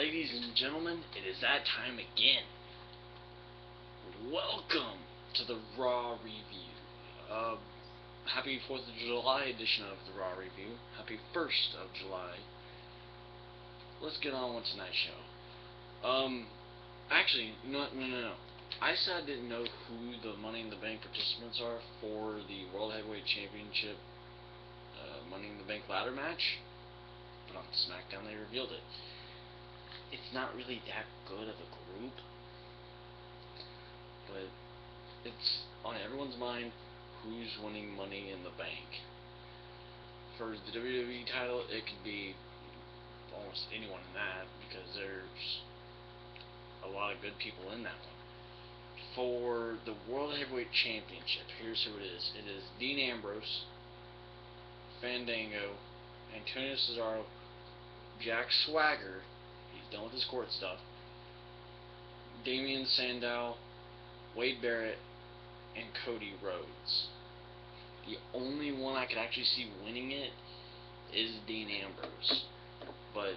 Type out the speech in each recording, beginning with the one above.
Ladies and gentlemen, it is that time again. Welcome to the Raw Review. Happy 4th of July edition of the Raw Review. Happy 1st of July. Let's get on with tonight's show. Actually, no. I said I didn't know who the Money in the Bank participants are for the World Heavyweight Championship Money in the Bank ladder match, but on SmackDown they revealed it. It's not really that good of a group, but it's on everyone's mind who's winning Money in the Bank. For the WWE title, it could be almost anyone in that, because there's a lot of good people in that one. For the World Heavyweight Championship, here's who it is. It is Dean Ambrose, Fandango, Antonio Cesaro, Jack Swagger, he's done with his court stuff, Damien Sandow, Wade Barrett, and Cody Rhodes. The only one I could actually see winning it is Dean Ambrose, but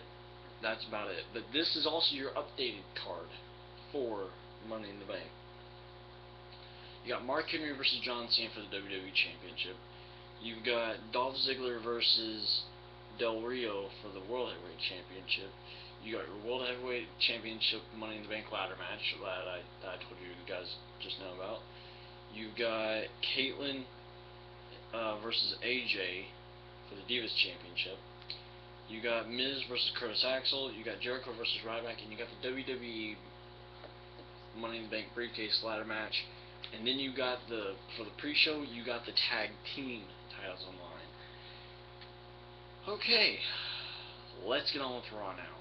that's about it. But this is also your updated card for Money in the Bank. You got Mark Henry versus John Cena for the WWE Championship. You've got Dolph Ziggler versus Del Rio for the World Heavyweight Championship. You got your World Heavyweight Championship Money in the Bank ladder match that I told you guys just know about. You've got Caitlyn versus AJ for the Divas Championship. You got Miz versus Curtis Axel. You got Jericho versus Ryback, and you got the WWE Money in the Bank briefcase ladder match. And then you got for the pre-show, you got the tag team titles on the line. Okay, let's get on with Raw now.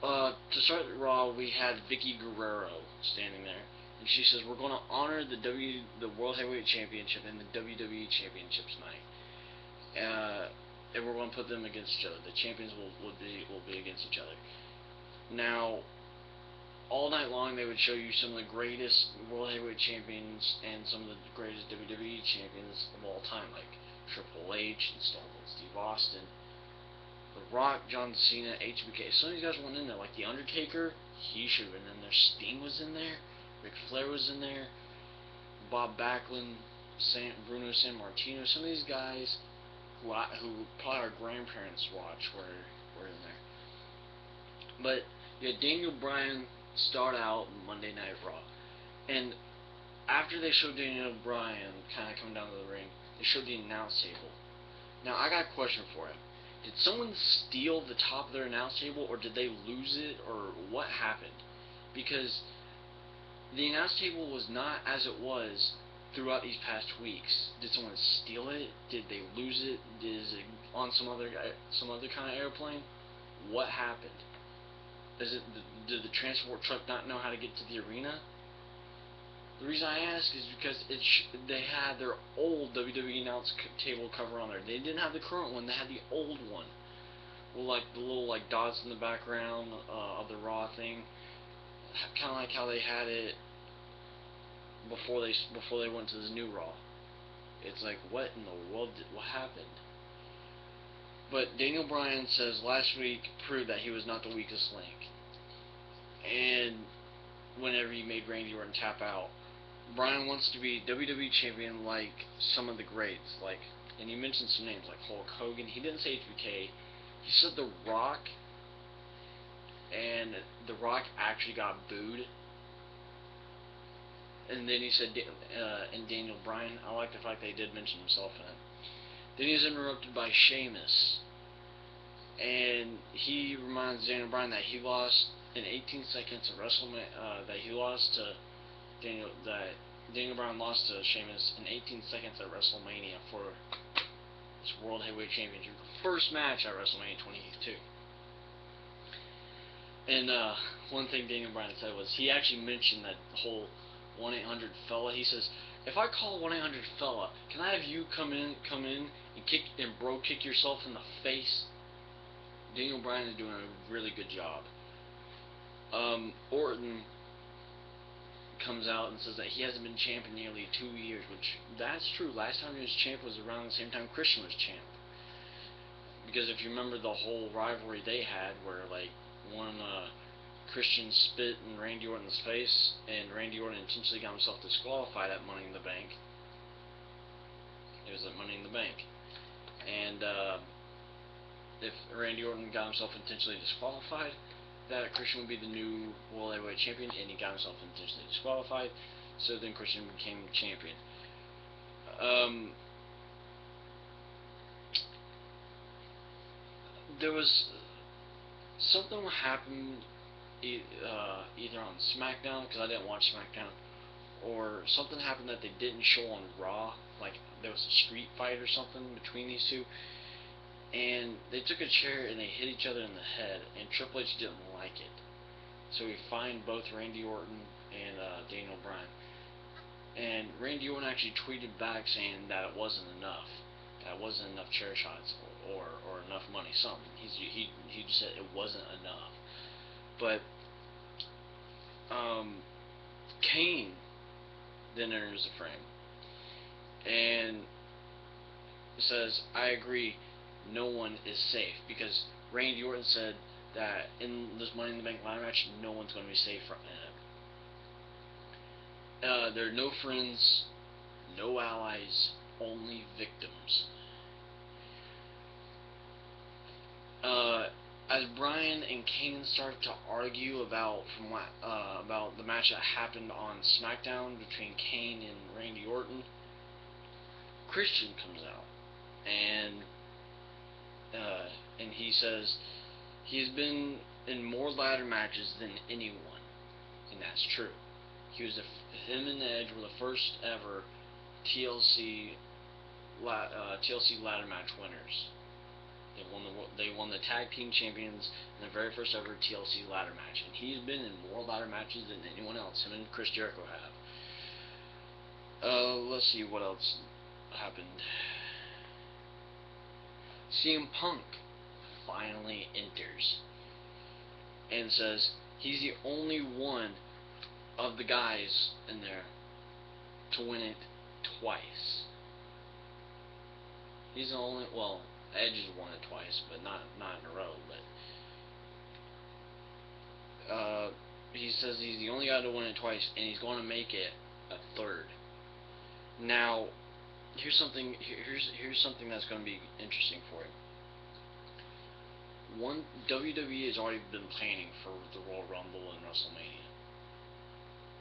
To start Raw, we had Vicky Guerrero standing there, and she says, "We're going to honor the World Heavyweight Championship and the WWE Championship tonight, and we're going to put them against each other. The champions will be against each other." Now, all night long they would show you some of the greatest World Heavyweight Champions and some of the greatest WWE Champions of all time, like Triple H and Stone Cold Steve Austin, The Rock, John Cena, HBK. Some of these guys weren't in there, like The Undertaker. He should have been in there. Sting was in there. Ric Flair was in there. Bob Backlund, Bruno Sammartino. Some of these guys who probably our grandparents watched were in there. But you had Daniel Bryan start out Monday Night Raw, and after they showed Daniel Bryan kind of coming down to the ring, they showed the announce table. Now I got a question for you. Did someone steal the top of their announce table, or did they lose it, or what happened? Because the announce table was not as it was throughout these past weeks. Did someone steal it? Did they lose it? Is it on some other kind of airplane? What happened? Did the transport truck not know how to get to the arena? The reason I ask is because they had their old WWE announce table cover on there. They didn't have the current one. They had the old one, with like the little dots in the background of the Raw thing, kind of like how they had it before they went to this new Raw. It's like, what in the world? What happened? But Daniel Bryan says last week proved that he was not the weakest link. And whenever he made Randy Orton tap out, Bryan wants to be WWE Champion like some of the greats. And he mentioned some names like Hulk Hogan. He didn't say HBK. He said The Rock, and The Rock actually got booed. And then he said, and Daniel Bryan, I like the fact that he did mention himself in it. Then he was interrupted by Sheamus, and he reminds Daniel Bryan that he lost in 18 seconds at WrestleMania. Daniel Bryan lost to Sheamus in 18 seconds at WrestleMania for his World Heavyweight Championship, first match at WrestleMania 22. And one thing Daniel Bryan said was he actually mentioned that whole 1-800-FELLA. He says, "If I call 1-800-FELLA, can I have you come in and bro kick yourself in the face?" Daniel Bryan is doing a really good job. Orton comes out and says that he hasn't been champ in nearly 2 years, which that's true. Last time he was champ was around the same time Christian was champ. Because if you remember the whole rivalry they had, where when Christian spit in Randy Orton's face, and Randy Orton intentionally got himself disqualified at Money in the Bank. It was at Money in the Bank. And if Randy Orton got himself intentionally disqualified, that Christian would be the new World Heavyweight Champion, and he got himself intentionally disqualified, so then Christian became champion. There was something happened either on SmackDown, because I didn't watch SmackDown, or something happened that they didn't show on Raw, like there was a street fight or something between these two, and they took a chair and they hit each other in the head, and Triple H didn't like it. So he fined both Randy Orton and Daniel Bryan. And Randy Orton actually tweeted back saying that it wasn't enough. That wasn't enough chair shots or enough money, something. He just said it wasn't enough. But Kane then enters the frame and says, "I agree, no one is safe," because Randy Orton said that in this Money in the Bank ladder match, no one's going to be safe from it. There are no friends, no allies, only victims. As Bryan and Kane started to argue about the match that happened on SmackDown between Kane and Randy Orton, Christian comes out and he says he's been in more ladder matches than anyone, and that's true. Him and Edge were the first ever TLC ladder match winners. They won the tag team champions in the very first ever TLC ladder match, and he's been in more ladder matches than anyone else. Him and Chris Jericho have. Let's see what else happened. CM Punk finally enters and says he's the only one of the guys in there to win it twice. He's the only, well, Edge has won it twice, but not in a row. But he says he's the only guy to win it twice, and he's going to make it a third. Now, here's something that's going to be interesting for you. One, WWE has already been planning for the Royal Rumble and WrestleMania,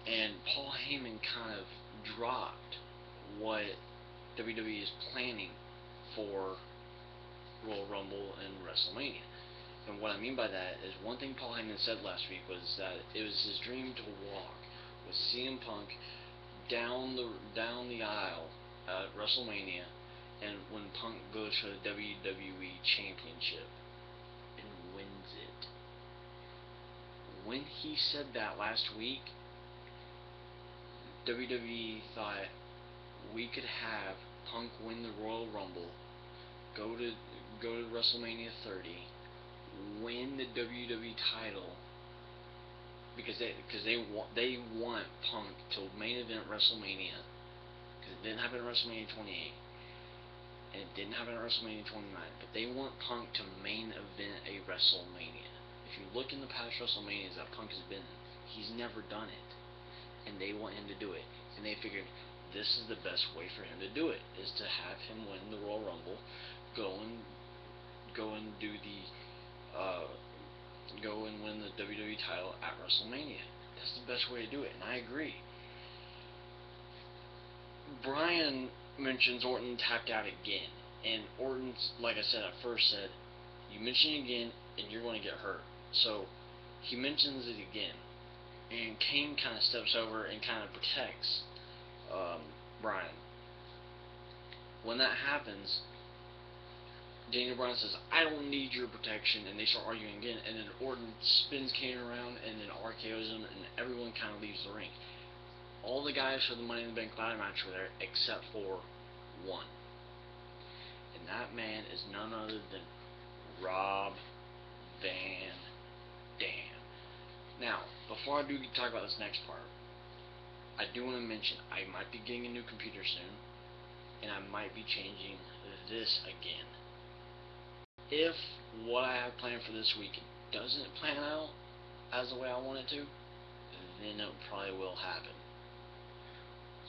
and Paul Heyman kind of dropped what WWE is planning for Royal Rumble and WrestleMania. And what I mean by that is, one thing Paul Heyman said last week was that it was his dream to walk with CM Punk down the aisle at WrestleMania, and when Punk goes for the WWE Championship and wins it. When he said that last week, WWE thought we could have Punk win the Royal Rumble, go to WrestleMania 30, win the WWE title, because they want Punk to main event WrestleMania, because it didn't happen at WrestleMania 28, and it didn't happen at WrestleMania 29, but they want Punk to main event a WrestleMania. If you look in the past WrestleManias that Punk has been in, he's never done it, and they want him to do it, and they figured this is the best way for him to do it, is to have him win the Royal Rumble, go and win the WWE title at WrestleMania. That's the best way to do it, and I agree. Bryan mentions Orton tapped out again, and Orton's, like I said at first, said, you mention it again and you're going to get hurt. So he mentions it again, and Kane kind of steps over and kind of protects Bryan. When that happens, Daniel Bryan says, I don't need your protection, and they start arguing again, and then Orton spins Kane around and then RKO's him, and everyone kind of leaves the ring. All the guys for the Money in the Bank ladder match were there except for one, and that man is none other than Rob Van Dam. Now, before I do talk about this next part, I do want to mention I might be getting a new computer soon, and I might be changing this again. If what I have planned for this week doesn't plan out as the way I want it to, then it probably will happen.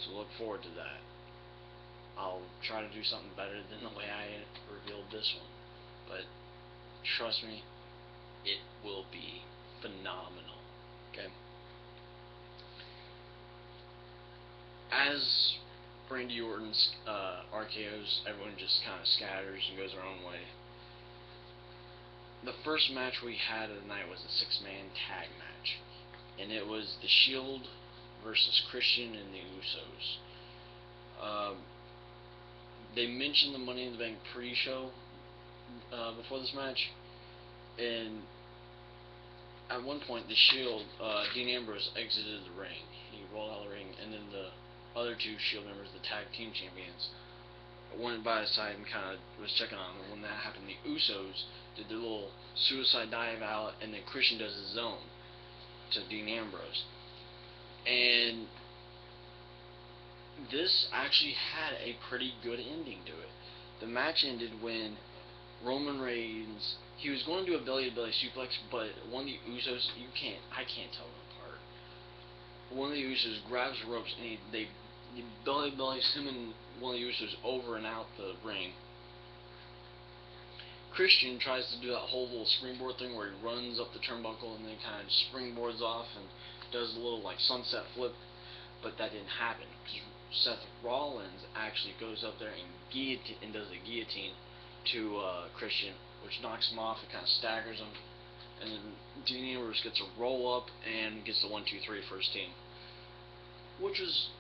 So look forward to that. I'll try to do something better than the way I revealed this one. But trust me, it will be phenomenal. Okay? As Randy Orton's RKOs, everyone just kind of scatters and goes their own way. The first match we had of the night was a 6-man tag match. And it was The Shield versus Christian and the Usos. They mentioned the Money in the Bank pre-show before this match, and at one point the Shield, Dean Ambrose exited the ring. He rolled out of the ring, and then the other two Shield members, the tag team champions, went by his side and kind of was checking on him. When that happened, the Usos did their little suicide dive out, and then Christian does his own to Dean Ambrose. And this actually had a pretty good ending to it. The match ended when Roman Reigns, he was going to do a belly-to-belly suplex, but one of the Usos, I can't tell them apart. One of the Usos grabs the ropes and they belly-bellies him and one of the Usos over and out the ring. Christian tries to do that whole little springboard thing where he runs up the turnbuckle and then kind of springboards off and does a little like sunset flip, but that didn't happen because Seth Rollins actually goes up there and does a guillotine to Christian, which knocks him off and kind of staggers him, and then Dean Ambrose gets a roll up and gets the 1-2-3 for his team, which was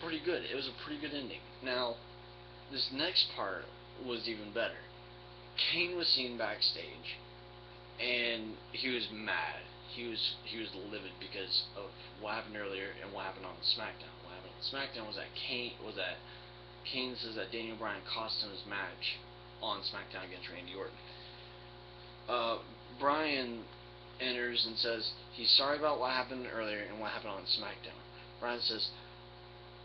pretty good. It was a pretty good ending. Now, this next part was even better. Kane was seen backstage, and he was mad. He was livid because of what happened earlier and what happened on SmackDown. What happened on SmackDown was that Kane says that Daniel Bryan cost him his match on SmackDown against Randy Orton. Bryan enters and says he's sorry about what happened earlier and what happened on SmackDown. Bryan says,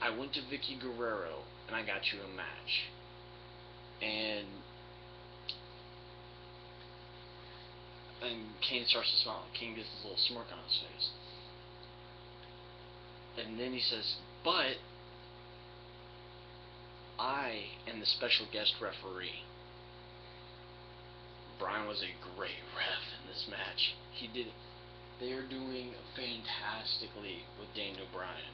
I went to Vicky Guerrero and I got you a match. And Kane starts to smile. Kane gets this little smirk on his face. And then he says, but I am the special guest referee. Bryan was a great ref in this match. They are doing fantastically with Daniel Bryan.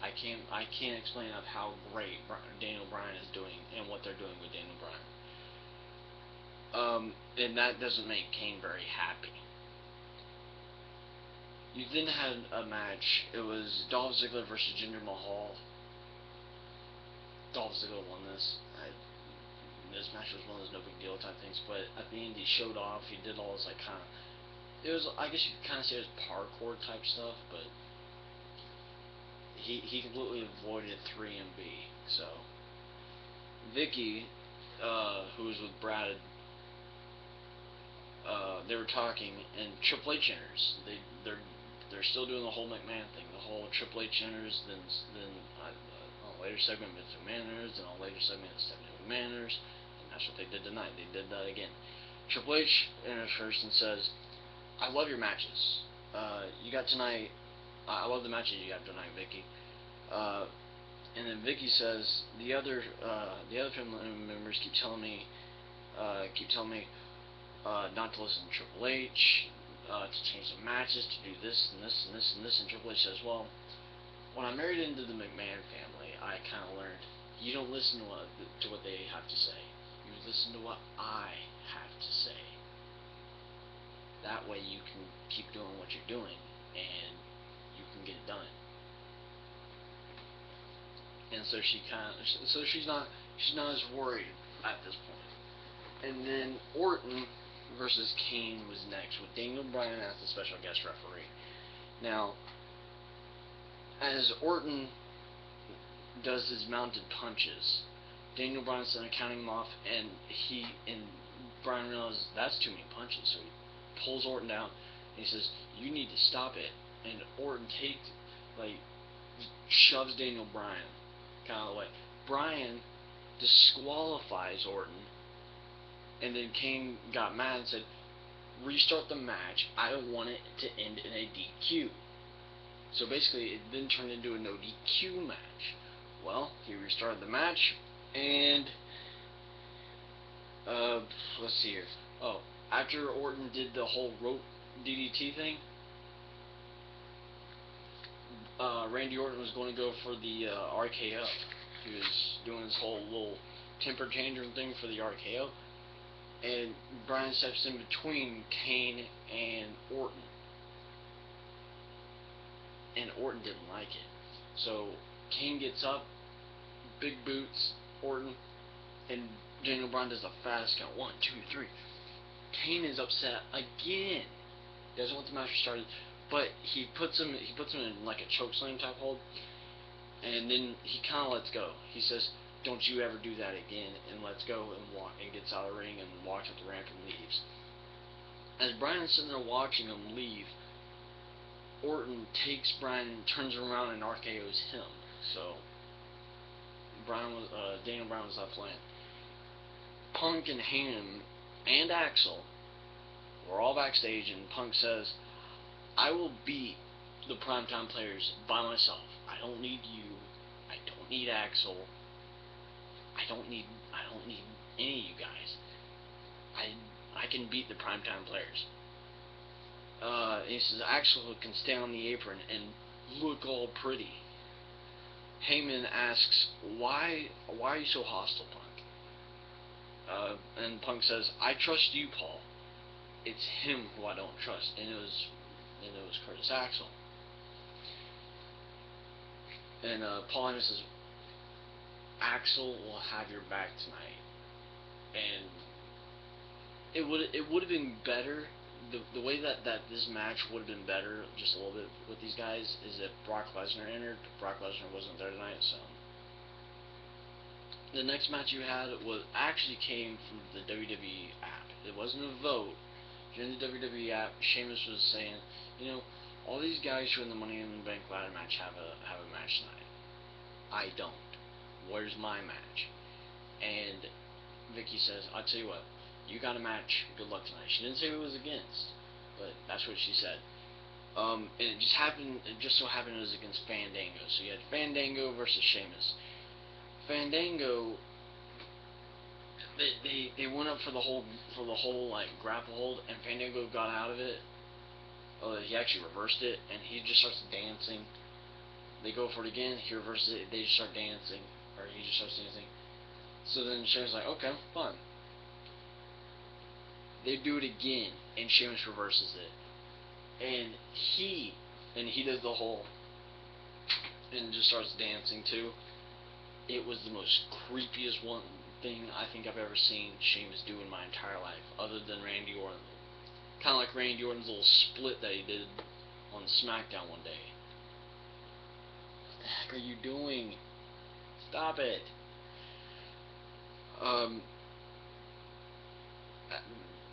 I can't explain enough how great Daniel Bryan is doing and what they're doing with Daniel Bryan. And that doesn't make Kane very happy. You then had a match. It was Dolph Ziggler versus Jinder Mahal. Dolph Ziggler won this. This match was one of those no big deal type things, but at the end he showed off. He did all this like kind of, it was, I guess you could kind of say it was parkour type stuff, but he completely avoided 3MB. So Vicky, who was with Brad, they were talking, and Triple H enters. They're still doing the whole McMahon thing, the whole Triple H enters, then on a later segment Vince McMahon enters, then on a later segment Stephanie McMahon enters, and that's what they did tonight. They did that again. Triple H enters first and says, I love your matches. You got tonight. I love the matches you got tonight, Vicky. And then Vicky says, the other family members keep telling me not to listen to Triple H, to change the matches, to do this and this and this and this. And Triple H says, well, when I married into the McMahon family, I kind of learned you don't listen to what they have to say. You listen to what I have to say. That way you can keep doing what you're doing and you can get it done. And so she's not as worried at this point. And then Orton versus Kane was next, with Daniel Bryan as the special guest referee. Now, as Orton does his mounted punches, Daniel Bryan's started counting them off, and Bryan realizes that's too many punches, so he pulls Orton down, and he says, you need to stop it. And Orton shoves Daniel Bryan kind of away. Bryan disqualifies Orton, and then Kane got mad and said, restart the match. I don't want it to end in a DQ. So basically, it then turned into a no DQ match. Well, he restarted the match, and let's see here. Oh, after Orton did the whole rope DDT thing, Randy Orton was going to go for the RKO. He was doing his whole little temper tantrum thing for the RKO, and Bryan steps in between Kane and Orton, and Orton didn't like it. So Kane gets up, big boots Orton, and Daniel Bryan does a fast count. 1, 2, 3. Kane is upset again. Doesn't want the match started, but he puts him in like a chokeslam type hold, and then he kind of lets go. He says, "Don't you ever do that again," and lets go and walk and gets out of the ring and walks up the ramp and leaves. As Bryan is sitting there watching him leave, Orton takes Bryan and turns him around and RKO's him. So Daniel Bryan was not playing. Punk and Heyman and Axel were all backstage, and Punk says, "I will beat the Primetime Players by myself. I don't need you. I don't need Axel. I don't need any of you guys. I can beat the Primetime Players." He says Axel can stay on the apron and look all pretty. Heyman asks, "Why are you so hostile, Punk?" And Punk says, "I trust you, Paul. It's him who I don't trust," and it was Curtis Axel. And Paul Heyman says, "Axel will have your back tonight," and it would have been better. The way that this match would have been better just a little bit with these guys is if Brock Lesnar entered. Brock Lesnar wasn't there tonight, so the next match you had actually came from the WWE app. It wasn't a vote. During the WWE app, Sheamus was saying, all these guys who are in the Money in the Bank ladder match have a match tonight. I don't. Where's my match? And Vicky says, "I'll tell you what, you got a match. Good luck tonight." She didn't say who it was against, but that's what she said. And it just so happened it was against Fandango. So you had Fandango versus Sheamus. Fandango, they went up for the whole like grapple hold, and Fandango got out of it. He actually reversed it, and he just starts dancing. They go for it again. He reverses it. They just start dancing, or he just starts dancing. So then Sheamus like, "Okay, fine." They do it again, and Sheamus reverses it, and he does the whole and just starts dancing too. It was the most creepiest thing I think I've ever seen Sheamus do in my entire life, other than Randy Orton. Kind of like Randy Orton's little split that he did on SmackDown one day. What the heck are you doing? Stop it.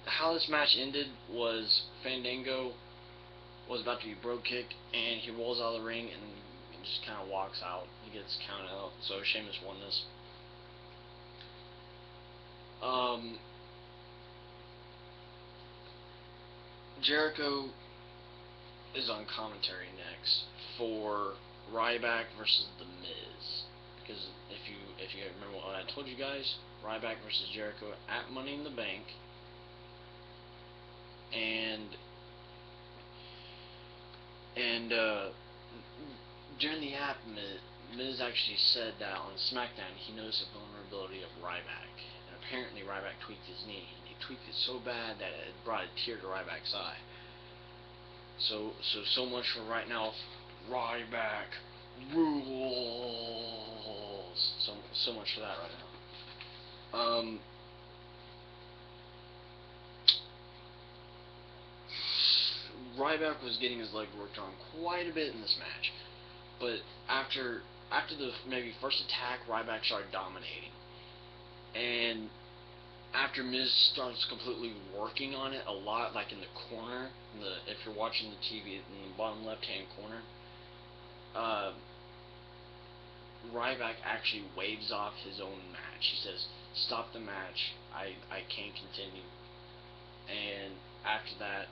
How this match ended was Fandango was about to be brogue kicked, and he rolls out of the ring and just kind of walks out. He gets counted out, so Sheamus won this. Jericho is on commentary next for Ryback versus The Miz. Because if you remember what I told you guys, Ryback versus Jericho at Money in the Bank, and during the app, Miz actually said that on SmackDown he noticed the vulnerability of Ryback, and apparently Ryback tweaked his knee, and he tweaked it so bad that it brought a tear to Ryback's eye. So much for right now. Ryback rules. So much for that right now. Ryback was getting his leg worked on quite a bit in this match, but after the maybe first attack, Ryback started dominating, and after Miz starts completely working on it a lot, like in the corner, if you're watching the TV in the bottom left-hand corner, Ryback actually waves off his own match. He says, "Stop the match. I can't continue." And After that,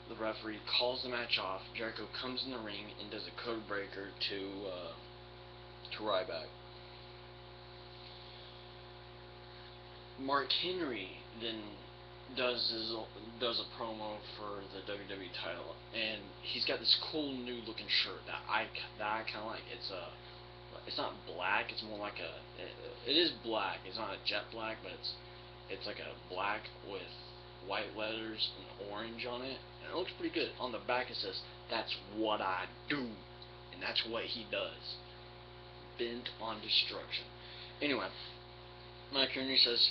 the referee calls the match off. Jericho comes in the ring and does a code breaker to Ryback. Mark Henry then does a promo for the WWE title, and he's got this cool new looking shirt that I kind of like. It's not black. It's more like it is black. It's not a jet black, but it's like a black with white letters and orange on it, and it looks pretty good. On the back it says, "That's what I do," and that's what he does. Bent on destruction. Anyway, Mike Henry says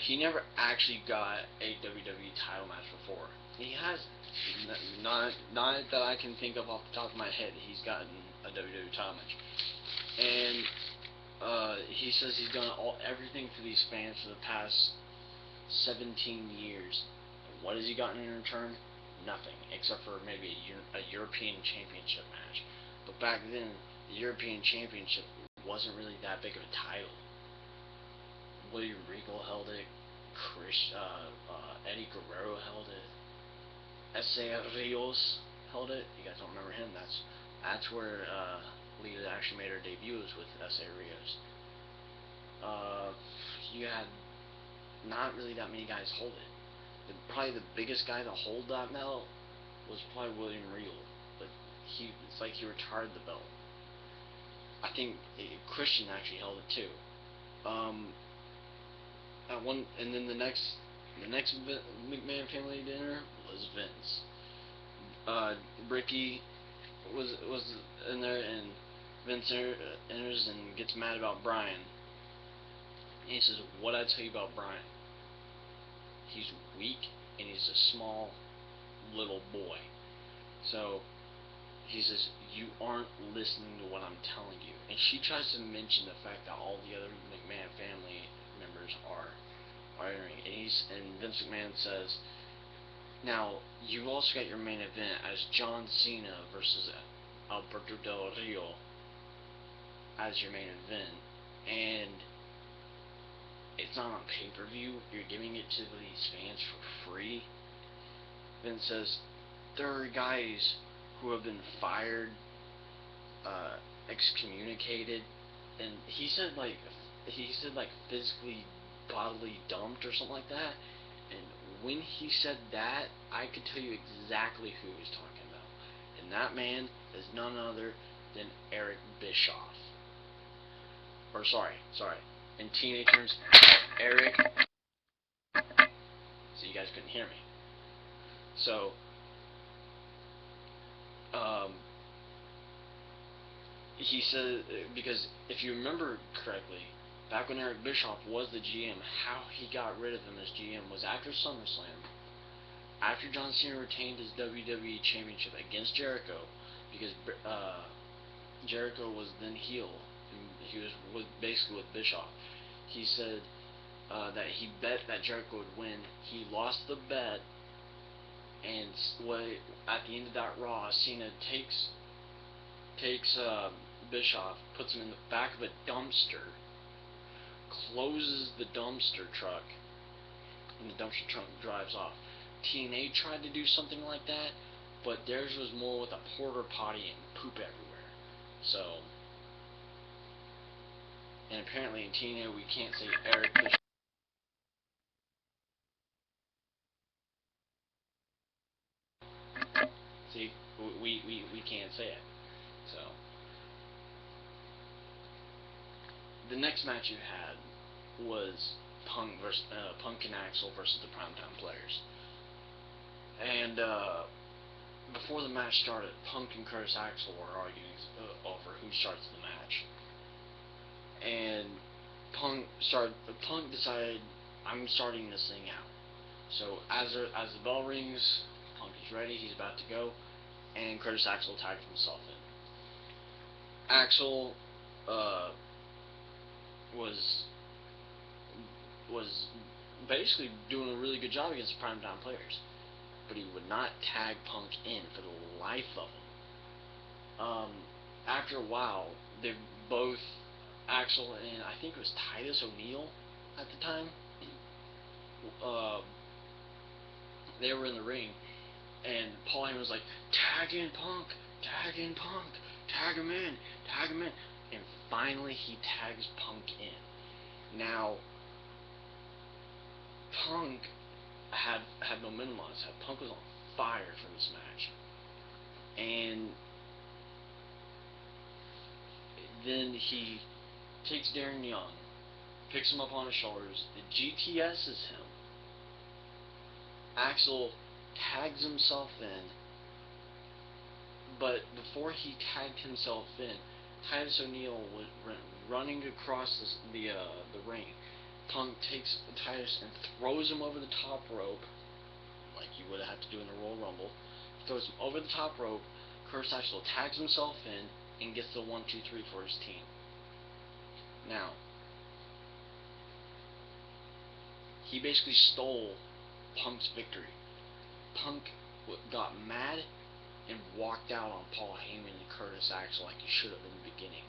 he never actually got a WWE title match before. He has not that I can think of off the top of my head. He's gotten a WWE title match, and he says he's done everything for these fans for the past 17 years. And what has he gotten in return? Nothing, except for maybe a European Championship match. But back then, the European Championship wasn't really that big of a title. William Regal held it. Eddie Guerrero held it. S.A. Rios held it. You guys don't remember him? That's where Lita actually made her debut, was with S.A. Rios. You had not really that many guys hold it. Probably the biggest guy to hold that belt was probably William Regal, but it's like he retired the belt. I think Christian actually held it too. And then the next McMahon family dinner was Vince. Ricky was in there, and Vince enters and gets mad about Bryan. And he says, "What I tell you about Bryan? He's weak and he's a small little boy." So he says, "You aren't listening to what I'm telling you." And she tries to mention the fact that all the other McMahon family members are entering. And Vince McMahon says, "Now, you also got your main event as John Cena versus Alberto Del Rio as your main event, and it's not on pay-per-view. You're giving it to these fans for free." Vince says, "There are guys who have been fired, excommunicated," and he said like physically, bodily dumped or something like that. And when he said that, I could tell you exactly who he's talking about. And that man is none other than Eric Bischoff. Or sorry. In teenage terms, Eric. So you guys couldn't hear me. So, he said, because if you remember correctly, back when Eric Bischoff was the GM, how he got rid of him as GM was after SummerSlam, after John Cena retained his WWE Championship against Jericho, because Jericho was then heel, and he was basically with Bischoff. He said that he bet that Jericho would win. He lost the bet, and at the end of that Raw, Cena takes Bischoff, puts him in the back of a dumpster, closes the dumpster truck, and the dumpster truck drives off. TNA tried to do something like that, but theirs was more with a porta potty and poop everywhere. So, and apparently in TNA we can't say Eric Bischoff. See, we can't say it. So, the next match you had was Punk and Axel versus the Primetime Players. And before the match started, Punk and Curtis Axel were arguing over who starts the match. And Punk decided, "I'm starting this thing out." So as the bell rings, Punk is ready. He's about to go, and Curtis Axel tagged himself in. Axel was basically doing a really good job against the Primetime Players, but he would not tag Punk in for the life of him. After a while, they both, Axel and I think it was Titus O'Neil at the time, they were in the ring, and Paul Heyman was like, tag in Punk, tag in Punk, tag him in, tag him in. And finally he tags Punk in. Now, Punk had momentum on his head. Punk was on fire for this match. And then he takes Darren Young, picks him up on his shoulders, the GTS's him. Axel tags himself in, but before he tagged himself in, Titus O'Neil was running across the ring. Punk takes Titus and throws him over the top rope, like you would have to do in a Royal Rumble. Throws him over the top rope. Curtis Axel tags himself in and gets the 1-2-3 for his team. Now, he basically stole Punk's victory. Punk got mad and walked out on Paul Heyman and Curtis Axel like he should have in the beginning.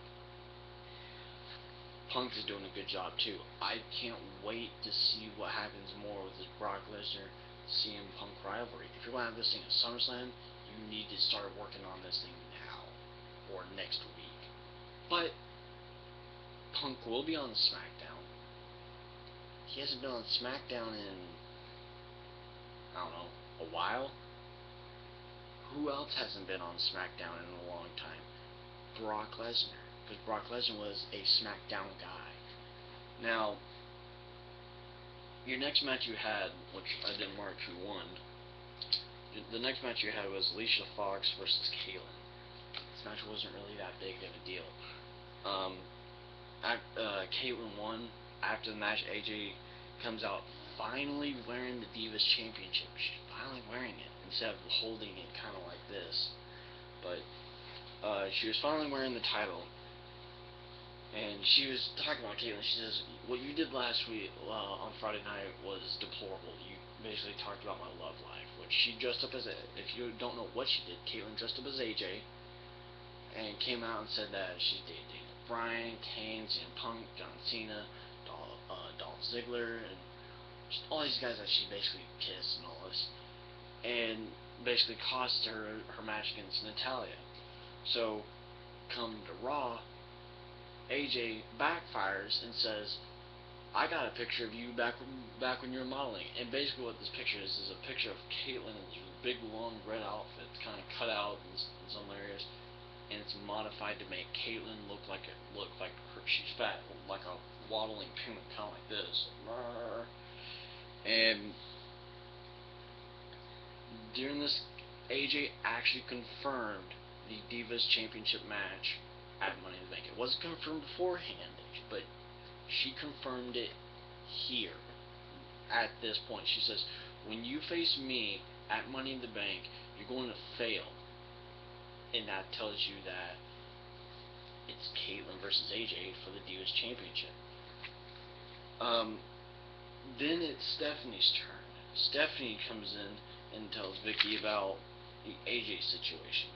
Punk is doing a good job too. I can't wait to see what happens more with this Brock Lesnar CM Punk rivalry. If you're going to have this thing at SummerSlam, you need to start working on this thing now or next week. But Punk will be on SmackDown. He hasn't been on SmackDown in, I don't know, a while. Who else hasn't been on SmackDown in a long time? Brock Lesnar. Because Brock Lesnar was a SmackDown guy. Now, your next match you had, which I didn't mark who won, the next match you had was Alicia Fox versus Kaitlyn. This match wasn't really that big of a deal. Kaitlyn won. After the match, AJ comes out finally wearing the Divas Championship. She's finally wearing it instead of holding it kind of like this. But she was finally wearing the title. And she was talking about Kaitlyn. She says, what you did last week on Friday night was deplorable. You basically talked about my love life. Which she dressed up as if you don't know what she did, Kaitlyn dressed up as AJ and came out and said that she dated Daniel Bryan, Kane, CM Punk, John Cena, Dolph Ziggler, and just all these guys that she basically kissed and all this. And basically cost her match against Natalya. So, come to Raw, AJ backfires and says, I got a picture of you back when you were modeling. And basically what this picture is a picture of Kaitlyn in this big long red outfit, kind of cut out in some areas, and it's modified to make Kaitlyn look like she's fat, like a waddling penguin, kind of like this. And during this, AJ actually confirmed the Divas Championship match at Money in the Bank. It wasn't confirmed beforehand, but she confirmed it here at this point. She says, when you face me at Money in the Bank, you're going to fail. And that tells you that it's Kaitlyn versus AJ for the Divas Championship. Then it's Stephanie's turn. Stephanie comes in and tells Vicky about the AJ situation.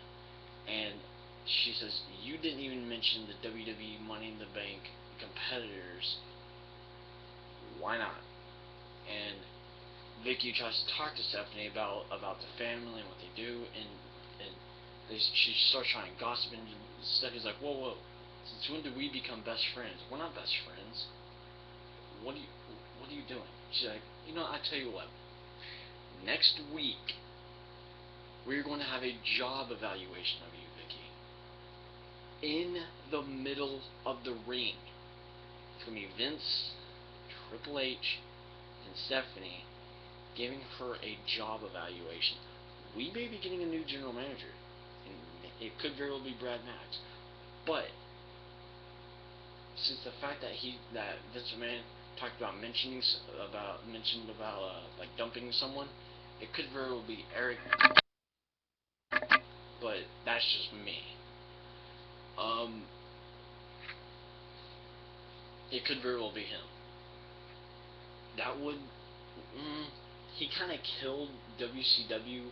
And she says, you didn't even mention the WWE Money in the Bank competitors. Why not? And Vicky tries to talk to Stephanie about the family and what they do, and she starts trying to gossip, and Stephanie's like, whoa, since when did we become best friends? We're not best friends. What are you doing? She's like, I tell you what, next week we're going to have a job evaluation of you, Vicky, in the middle of the ring. It's going to be Vince, Triple H, and Stephanie giving her a job evaluation. We may be getting a new general manager, and it could very well be Brad Max. But since the fact that Vince McMahon talked about mentioned about like dumping someone, it could very well be Eric. But that's just me. It could very well be him. That would. He kind of killed WCW.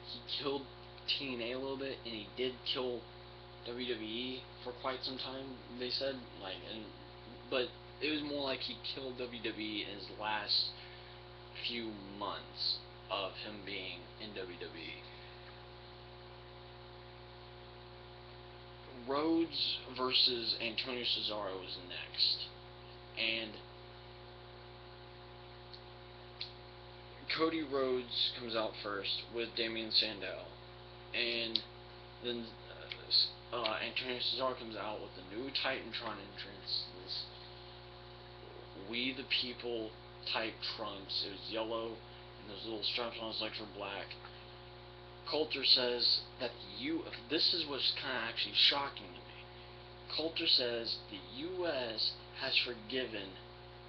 He killed TNA a little bit, and he did kill WWE for quite some time. They said but it was more like he killed WWE in his last few months. of him being in WWE. Rhodes versus Antonio Cesaro is next, and Cody Rhodes comes out first with Damien Sandow, and then Antonio Cesaro comes out with the new Titantron entrance, this We the People type trunks. It was yellow, and those little straps on his legs were black. Coulter says that this is what's kind of actually shocking to me. Coulter says the U.S. has forgiven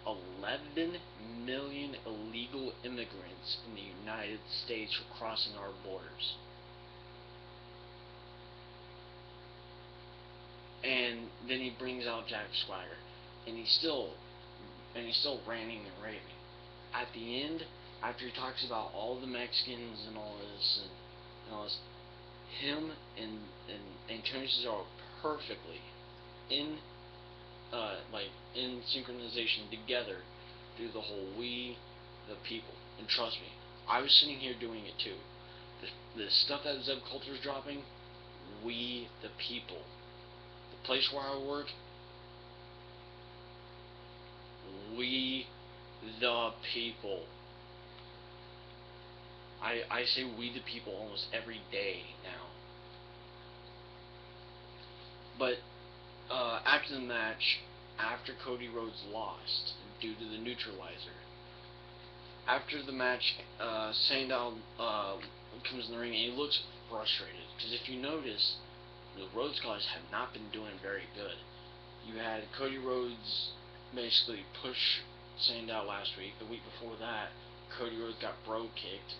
11 million illegal immigrants in the United States for crossing our borders. And then he brings out Jack Swagger, and he's still ranting and raving. At the end, after he talks about all the Mexicans and all this and all this, him and Antonio Cesaro perfectly in synchronization together do the whole we the people. And trust me, I was sitting here doing it too. The stuff that Zeb Coulter's dropping, we the people. The place where I work, we the people. I say we the people almost every day now. But after the match, after Cody Rhodes lost due to the neutralizer, after the match, Sandow comes in the ring and he looks frustrated. Because if you notice, the Rhodes Scholars have not been doing very good. You had Cody Rhodes basically push Sandow last week. The week before that, Cody Rhodes got bro kicked.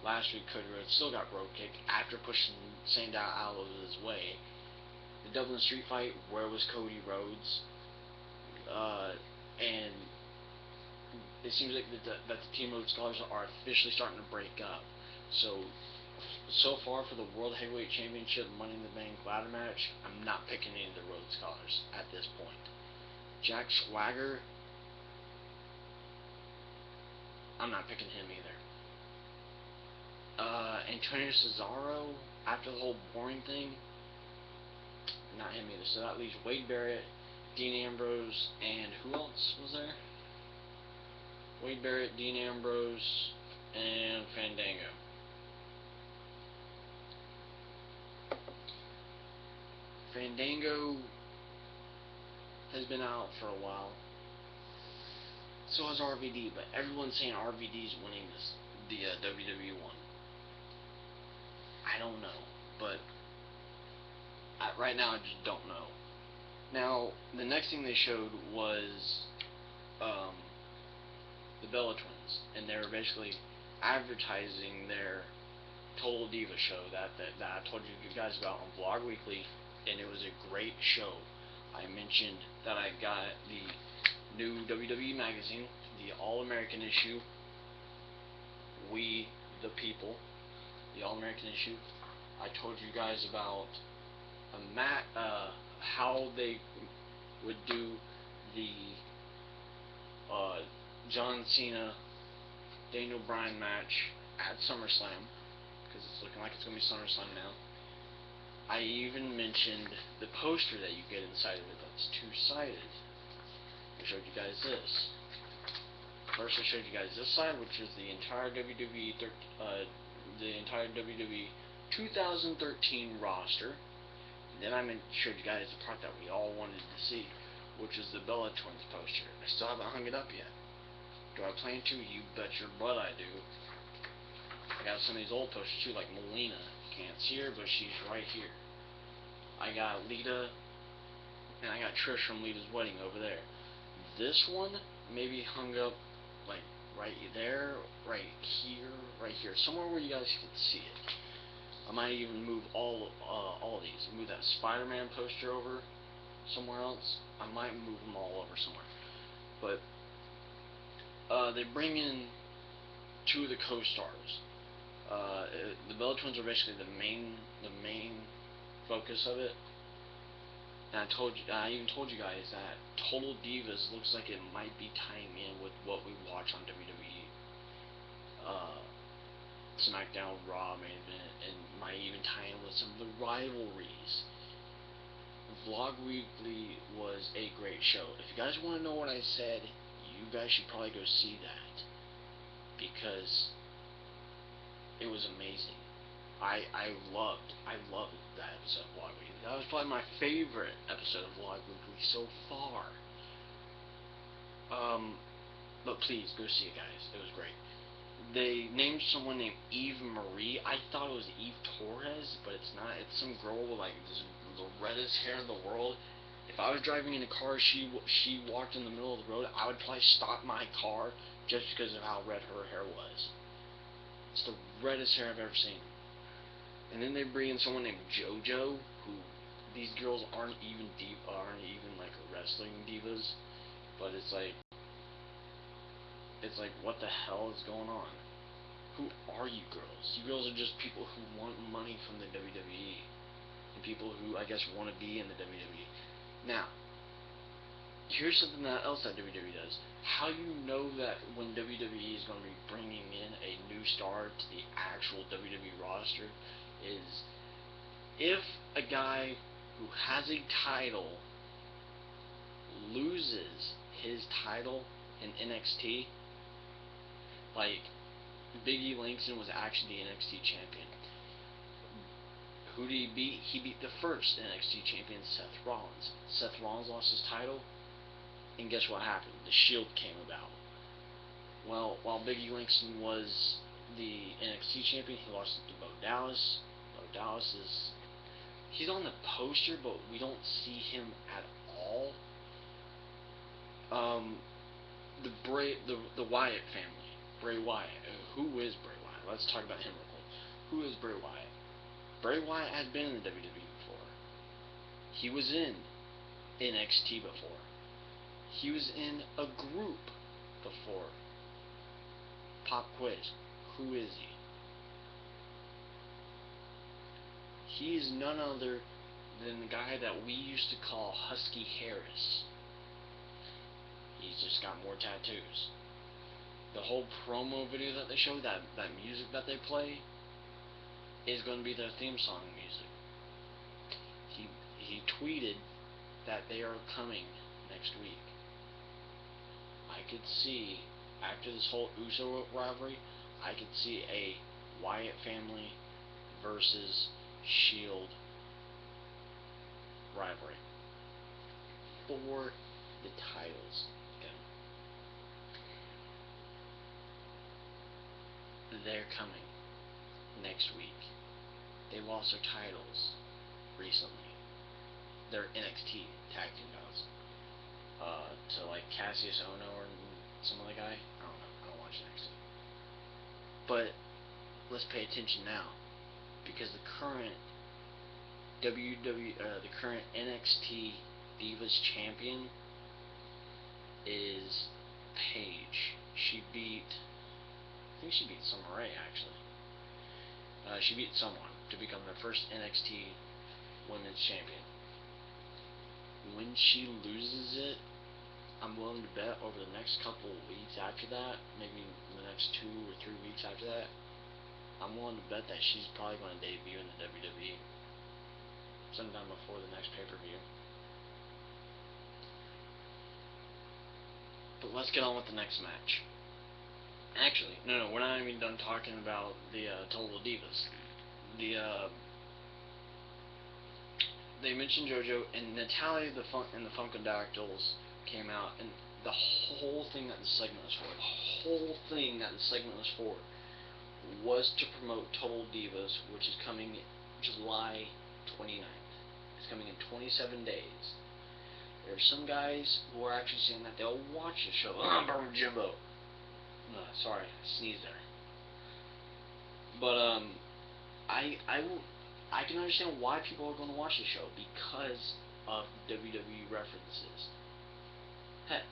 Last week, Cody Rhodes still got bro kicked after pushing Sandow out of his way. The Dublin Street Fight, where was Cody Rhodes? And it seems like that the Team Rhodes Scholars are officially starting to break up. So far for the World Heavyweight Championship Money in the Bank ladder match, I'm not picking any of the Rhodes Scholars at this point. Jack Swagger, I'm not picking him either. Antonio Cesaro, after the whole boring thing, not him either. So that leaves Wade Barrett, Dean Ambrose, and who else was there? Wade Barrett, Dean Ambrose, and Fandango. Fandango has been out for a while. So has RVD, but everyone's saying RVD's winning the WWE one. I don't know, but right now I just don't know. Now, the next thing they showed was the Bella Twins, and they were basically advertising their Total Diva show that I told you guys about on Vlog Weekly, and it was a great show. I mentioned that I got the new WWE magazine, the All-American issue, We the People, the All-American issue. I told you guys about how they would do the John Cena Daniel Bryan match at SummerSlam, because it's looking like it's going to be SummerSlam now. I even mentioned the poster that you get inside of it that's two-sided. I showed you guys this. First I showed you guys this side, which is the entire WWE 2013 roster. And then I showed you guys the part that we all wanted to see, which is the Bella Twins poster. I still haven't hung it up yet. Do I plan to? You bet your butt I do. I got some of these old posters too, like Melina. Can't see her, but she's right here. I got Lita, and I got Trish from Lita's wedding over there. This one maybe hung up like right there, right here, somewhere where you guys can see it. I might even move all of these. Move that Spider-Man poster over somewhere else. I might move them all over somewhere. But they bring in two of the co-stars. The Bella Twins are basically the main focus of it. And I even told you guys that Total Divas looks like it might be tying in with what we watch on WWE SmackDown, Raw main event, and might even tie in with some of the rivalries. Vlog Weekly was a great show. If you guys want to know what I said, you guys should probably go see that, because it was amazing. I loved that episode of Vlog Weekly. That was probably my favorite episode of Vlog Weekly so far. But please go see it, guys. It was great. They named someone named Eve Marie. I thought it was Eve Torres, but it's not. It's some girl with like the reddest hair in the world. If I was driving in a car, she walked in the middle of the road, I would probably stop my car just because of how red her hair was. It's the reddest hair I've ever seen. And then they bring in someone named JoJo, who these girls aren't even like wrestling divas, but it's like what the hell is going on? Who are you girls? You girls are just people who want money from the WWE, and people who I guess want to be in the WWE. Now, here's something else that WWE does. How you know that when WWE is going to be bringing in a new star to the actual WWE roster is if a guy who has a title loses his title in NXT, like Big E Langston was actually the NXT champion. Who did he beat? He beat the first NXT champion, Seth Rollins. Seth Rollins lost his title, and guess what happened? The Shield came about. Well, while Big E Langston was the NXT champion, he lost it to Bo Dallas. Bo Dallas he's on the poster, but we don't see him at all. The Wyatt family. Bray Wyatt. Who is Bray Wyatt? Let's talk about him real quick. Who is Bray Wyatt? Bray Wyatt has been in the WWE before. He was in NXT before. He was in a group before. Pop quiz. Who is he? He is none other than the guy that we used to call Husky Harris. He's just got more tattoos. The whole promo video that they show, that music that they play, is going to be their theme song music. He tweeted that they are coming next week. I could see, after this whole Uso rivalry, I could see a Wyatt family versus Shield rivalry for the titles. They're coming next week. They lost their titles recently. Their NXT tag team titles. To like Cassius Ohno or some other guy. I don't know. I don't watch NXT. But let's pay attention now, because the current the current NXT Divas champion is Paige. I think she beat Summer Rae, actually. She beat someone to become the first NXT Women's Champion. When she loses it, I'm willing to bet over the next couple of weeks after that, maybe the next 2 or 3 weeks after that, I'm willing to bet that she's probably going to debut in the WWE sometime before the next pay-per-view. But let's get on with the next match. Actually, no, we're not even done talking about the Total Divas. They mentioned JoJo, and Natalya and the Funkadactyls came out, and the whole thing that the segment was for, was to promote Total Divas, which is coming July 29th. It's coming in 27 days. There are some guys who are actually saying that they'll watch the show. Jimbo. Sorry, I sneezed there. But I can understand why people are going to watch the show, because of WWE references. Heck,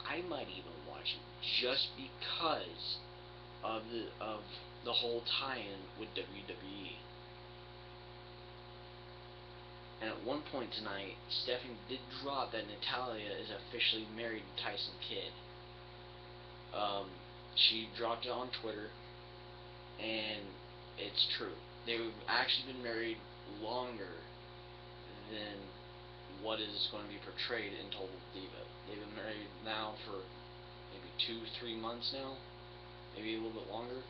I might even watch it just because of the whole tie-in with WWE. And at one point tonight, Stephanie did drop that Natalya is officially married to Tyson Kidd. She dropped it on Twitter. it's true. They've actually been married longer than what is going to be portrayed in Total Diva. They've been married now for maybe 2-3 months now, maybe a little bit longer.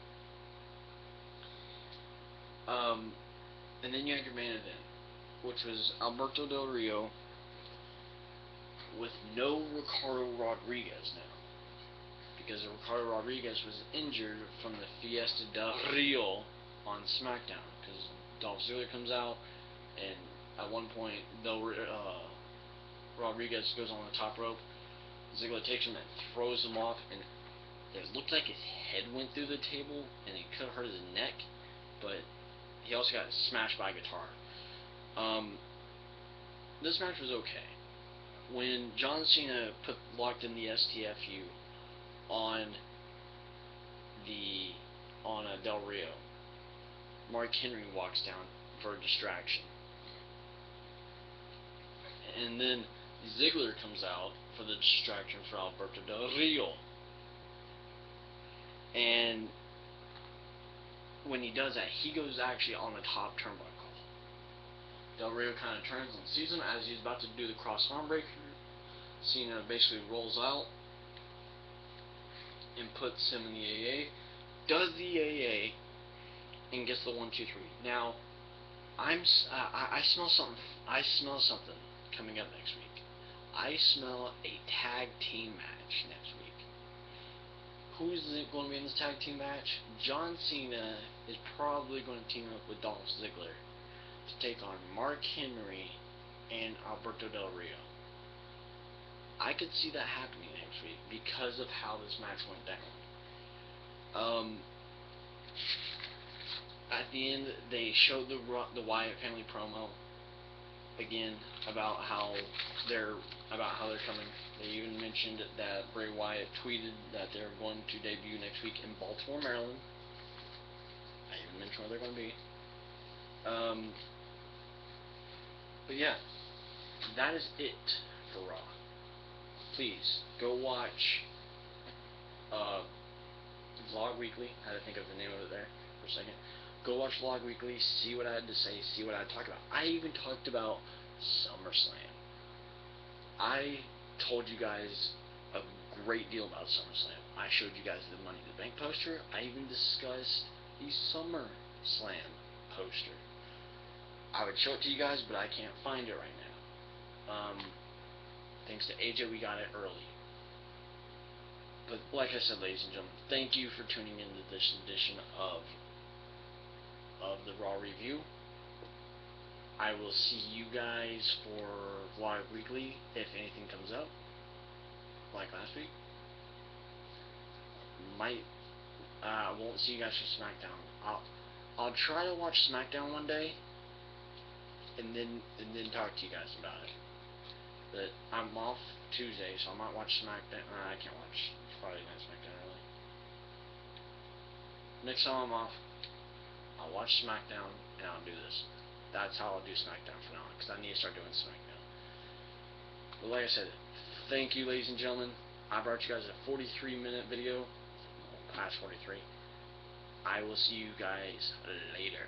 And then you had your main event, which was Alberto Del Rio with no Ricardo Rodriguez now, because Ricardo Rodriguez was injured from the Fiesta del Rio on SmackDown, because Dolph Ziggler comes out, and at one point, Rodriguez goes on the top rope. Ziggler takes him and throws him off, and it looked like his head went through the table, and it could have hurt his neck, but he also got smashed by a guitar. This match was okay. When John Cena locked in the STFU on Del Rio, Mark Henry walks down for a distraction. And then Ziggler comes out for the distraction for Alberto Del Rio. And when he does that, he goes actually on the top turnbuckle. Del Rio kind of turns and sees him as he's about to do the cross arm breaker. Cena basically rolls out and puts him in the AA. Does the AA and gets the 1, 2, 3. Now, I smell something. I smell something coming up next week. I smell a tag team match next week. Who's going to be in this tag team match? John Cena is probably going to team up with Dolph Ziggler to take on Mark Henry and Alberto Del Rio. I could see that happening next week because of how this match went down. At the end, they showed the Wyatt family promo again about how they're coming. They even mentioned that Bray Wyatt tweeted that they're going to debut next week in Baltimore, Maryland. I even mentioned where they're going to be. But yeah, that is it for Raw. Please go watch Vlog Weekly. I had to think of the name of it there for a second. Go watch Vlog Weekly, see what I had to say, see what I talked about. I even talked about SummerSlam. I told you guys a great deal about SummerSlam. I showed you guys the Money in the Bank poster. I even discussed the SummerSlam poster. I would show it to you guys, but I can't find it right now. Thanks to AJ, we got it early. But like I said, ladies and gentlemen, thank you for tuning in to this edition of the Raw Review. I will see you guys for Vlog Weekly if anything comes up, like last week. I won't see you guys for SmackDown. I'll try to watch SmackDown one day, and then talk to you guys about it. But I'm off Tuesday, so I might watch SmackDown. I can't watch Friday Night SmackDown really. Next time I'm off, I'll watch SmackDown and I'll do this. That's how I'll do SmackDown from now on, because I need to start doing SmackDown. But like I said, thank you, ladies and gentlemen. I brought you guys a 43-minute video, past 43. I will see you guys later.